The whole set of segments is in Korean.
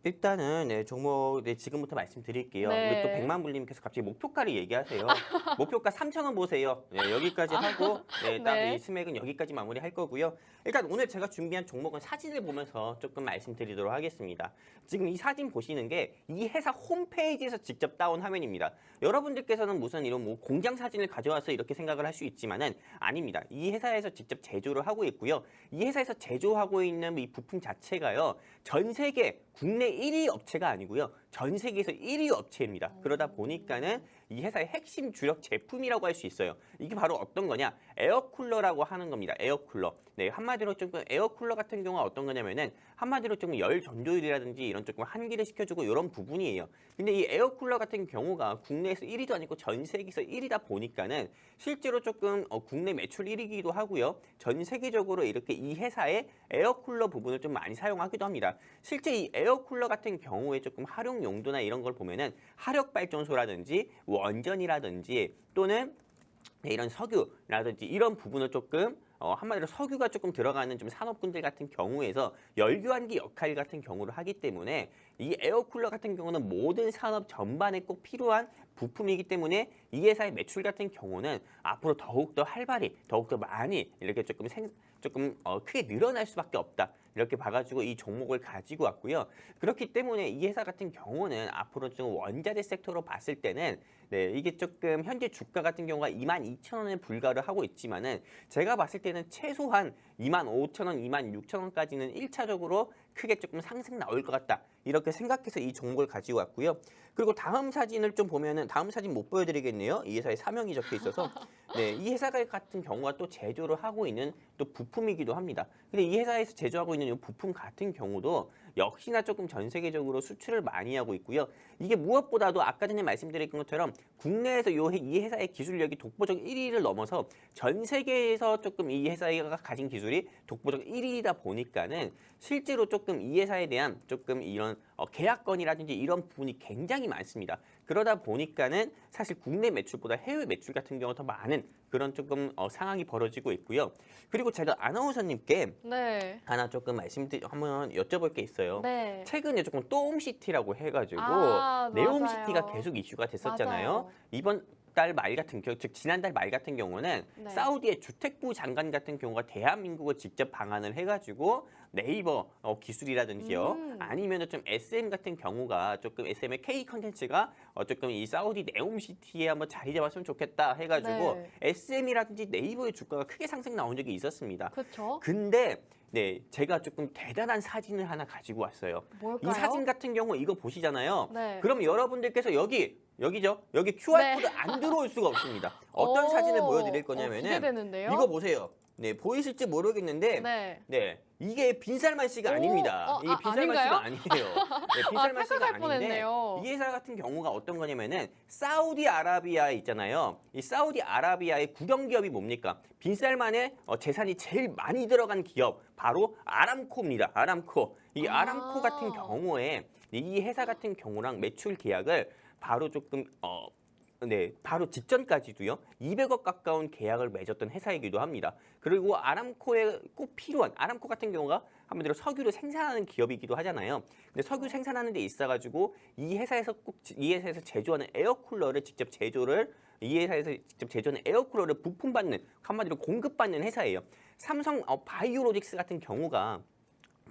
일단은 네, 종목 지금부터 말씀드릴게요. 우리 또 네. 백만불님께서 갑자기 목표가를 얘기하세요. 목표가 3,000원 보세요. 네, 여기까지 하고 딱 이 네. 스맥은 여기까지 마무리할 거고요. 일단 오늘 제가 준비한 종목은 사진을 보면서 조금 말씀드리도록 하겠습니다. 지금 이 사진 보시는 게 이 회사 홈페이지에서 직접 따온 화면입니다. 여러분들께서는 무슨 이런 뭐 공장 사진을 가져와서 이렇게 생각을 할 수 있지만은 아닙니다. 이 회사에서 직접 제조를 하고 있고요. 이 회사에서 제조하고 있는 이 부품 자체가요. 전 세계 국내 1위 업체가 아니고요. 전 세계에서 1위 업체입니다. 그러다 보니까는 이 회사의 핵심 주력 제품이라고 할 수 있어요. 이게 바로 어떤 거냐? 에어쿨러라고 하는 겁니다. 에어쿨러. 네, 한마디로 조금 에어쿨러 같은 경우가 어떤 거냐면은 한마디로 조금 열 전도율이라든지 이런 조금 환기를 시켜주고 이런 부분이에요. 근데 이 에어쿨러 같은 경우가 국내에서 1위도 아니고 전 세계에서 1위다 보니까는 실제로 조금 국내 매출 1위기도 하고요. 전 세계적으로 이렇게 이 회사의 에어쿨러 부분을 좀 많이 사용하기도 합니다. 실제 이 에어쿨러 같은 경우에 조금 활용 용도나 이런 걸 보면은 화력 발전소라든지 원전이라든지 또는 이런 석유라든지 이런 부분을 조금 한마디로 석유가 조금 들어가는 좀 산업군들 같은 경우에서 열교환기 역할 같은 경우를 하기 때문에 이 에어쿨러 같은 경우는 모든 산업 전반에 꼭 필요한 부품이기 때문에 이 회사의 매출 같은 경우는 앞으로 더욱더 활발히 더욱더 많이 이렇게 조금 크게 늘어날 수밖에 없다. 이렇게 봐가지고 이 종목을 가지고 왔고요. 그렇기 때문에 이 회사 같은 경우는 앞으로 좀 원자재 섹터로 봤을 때는 네, 이게 조금 현재 주가 같은 경우가 22,000원에 불과를 하고 있지만은 제가 봤을 때는 최소한 25,000원, 26,000원까지는 1차적으로 크게 조금 상승 나올 것 같다. 이렇게 생각해서 이 종목을 가지고 왔고요. 그리고 다음 사진을 좀 보면은 다음 사진 못 보여드리겠네요. 이 회사의 사명이 적혀 있어서 네, 이 회사 같은 경우가 또 제조를 하고 있는 또 부품이기도 합니다. 근데 이 회사에서 제조하고 있는 이 부품 같은 경우도 역시나 조금 전 세계적으로 수출을 많이 하고 있고요. 이게 무엇보다도 아까 전에 말씀드린 것처럼 국내에서 이 회사의 기술력이 독보적 1위를 넘어서 전 세계에서 조금 이 회사가 가진 기술이 독보적 1위이다 보니까는 실제로 조금 이 회사에 대한 조금 이런 계약건이라든지 이런 부분이 굉장히 많습니다. 그러다 보니까는 사실 국내 매출보다 해외 매출 같은 경우가 더 많은 그런 조금 상황이 벌어지고 있고요. 그리고 제가 아나운서님께 네. 하나 조금 한번 여쭤볼 게 있어요. 네. 최근에 조금 또움시티라고 해가지고 아, 네옴시티가 맞아요. 계속 이슈가 됐었잖아요. 맞아요. 이번 달 말 같은 경우, 즉 지난달 말 같은 경우는 네. 사우디의 주택부 장관 같은 경우가 대한민국을 직접 방한을 해가지고 네이버 기술이라든지요, 아니면은 좀 SM 같은 경우가 조금 SM의 K 컨텐츠가 조금 이 사우디 네옴시티에 한번 자리 잡았으면 좋겠다 해가지고 네. SM이라든지 네이버의 주가가 크게 상승 나온 적이 있었습니다. 그쵸? 근데 네, 제가 조금 대단한 사진을 하나 가지고 왔어요. 뭘까요? 이 사진 같은 경우 이거 보시잖아요. 네. 그럼 여러분들께서 여기죠? 여기 QR코드 네. 안 들어올 수가 없습니다. 어떤 사진을 보여드릴 거냐면은 기대되는데요? 이거 보세요. 네, 보이실지 모르겠는데 네. 이게 빈살만 씨가 오, 아닙니다. 이게 빈살만 아닌가요? 씨가 아니에요. 네, 빈살만 씨가 착각할 아닌데 뻔했네요. 이 회사 같은 경우가 어떤 거냐면은 사우디아라비아에 있잖아요. 이 사우디아라비아의 국영 기업이 뭡니까? 빈살만의 재산이 제일 많이 들어간 기업 바로 아람코입니다. 아람코. 이 아람코 같은 경우에 이 회사 같은 경우랑 매출 계약을 바로 조금 네, 바로 직전까지도요. 200억 가까운 계약을 맺었던 회사이기도 합니다. 그리고 아람코에 꼭 필요한 아람코 같은 경우가 한마디로 석유를 생산하는 기업이기도 하잖아요. 근데 석유 생산하는 데 있어가지고 이 회사에서 제조하는 에어쿨러를 직접 제조를 이 회사에서 직접 제조하는 에어쿨러를 부품받는 한마디로 공급받는 회사예요. 삼성 바이오로직스 같은 경우가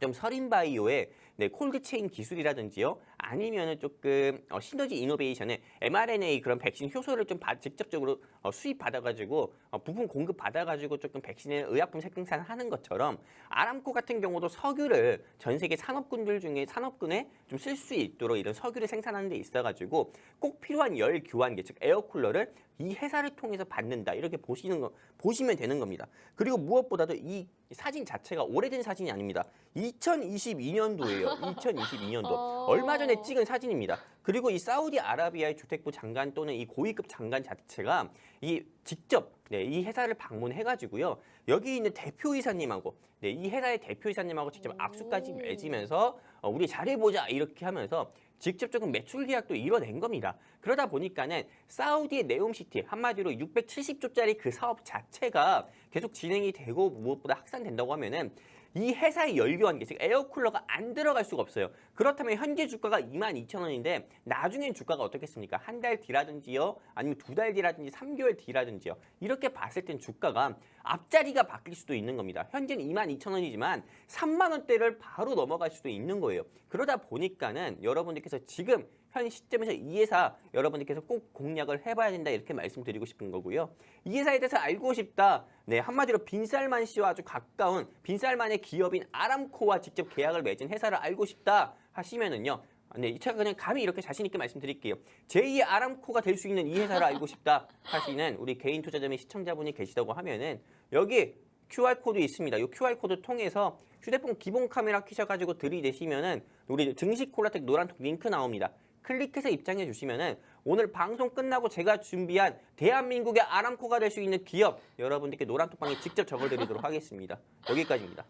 좀 서린바이오의 콜드체인 기술이라든지요, 아니면은 조금 시너지 이노베이션의 mRNA 그런 백신 효소를 좀 직접적으로 수입받아가지고 부품 공급 받아가지고 조금 백신의 의약품 생산하는 것처럼 아람코 같은 경우도 석유를 전 세계 산업군들 중에 산업군에 좀 쓸 수 있도록 이런 석유를 생산하는 데 있어가지고 꼭 필요한 열 교환기 즉 에어쿨러를 이 회사를 통해서 받는다 이렇게 보시면 되는 겁니다. 그리고 무엇보다도 이 사진 자체가 오래된 사진이 아닙니다. 2022년도예요. 2022년도. 얼마 전에 찍은 사진입니다. 그리고 이 사우디아라비아의 주택부 장관 또는 이 고위급 장관 자체가 이 직접 이 회사를 방문해가지고요. 여기 있는 대표이사님하고 이 회사의 대표이사님하고 직접 악수까지 맺으면서 우리 잘해보자 이렇게 하면서 직접 조금 매출 계약도 이뤄낸 겁니다. 그러다 보니까는 사우디의 네옴시티 한마디로 670조짜리 그 사업 자체가 계속 진행이 되고 무엇보다 확산된다고 하면은 이 회사의 연료안개, 즉 에어쿨러가 안 들어갈 수가 없어요. 그렇다면 현재 주가가 22,000원인데 나중엔 주가가 어떻겠습니까? 한 달 뒤라든지요, 아니면 두 달 뒤라든지 3개월 뒤라든지요. 이렇게 봤을 땐 주가가 앞자리가 바뀔 수도 있는 겁니다. 현재는 22,000원이지만 3만 원대를 바로 넘어갈 수도 있는 거예요. 그러다 보니까는 여러분들께서 지금 현 시점에서 이 회사 여러분들께서 꼭 공략을 해봐야 된다 이렇게 말씀드리고 싶은 거고요. 이 회사에 대해서 알고 싶다. 네, 한마디로 빈살만 씨와 아주 가까운 빈살만의 기업인 아람코와 직접 계약을 맺은 회사를 알고 싶다 하시면은요. 네, 제가 그냥 감히 이렇게 자신 있게 말씀드릴게요. 제2의 아람코가 될 수 있는 이 회사를 알고 싶다 하시는 우리 개인 투자자의 시청자분이 계시다고 하면은 여기 QR코드 있습니다. 이 QR코드 통해서 휴대폰 기본 카메라 켜셔가지고 들이대시면은 우리 증시 콜라텍 노란톡 링크 나옵니다. 클릭해서 입장해 주시면은 오늘 방송 끝나고 제가 준비한 대한민국의 아람코가 될 수 있는 기업 여러분들께 노란톡방에 직접 적어드리도록 하겠습니다. 여기까지입니다.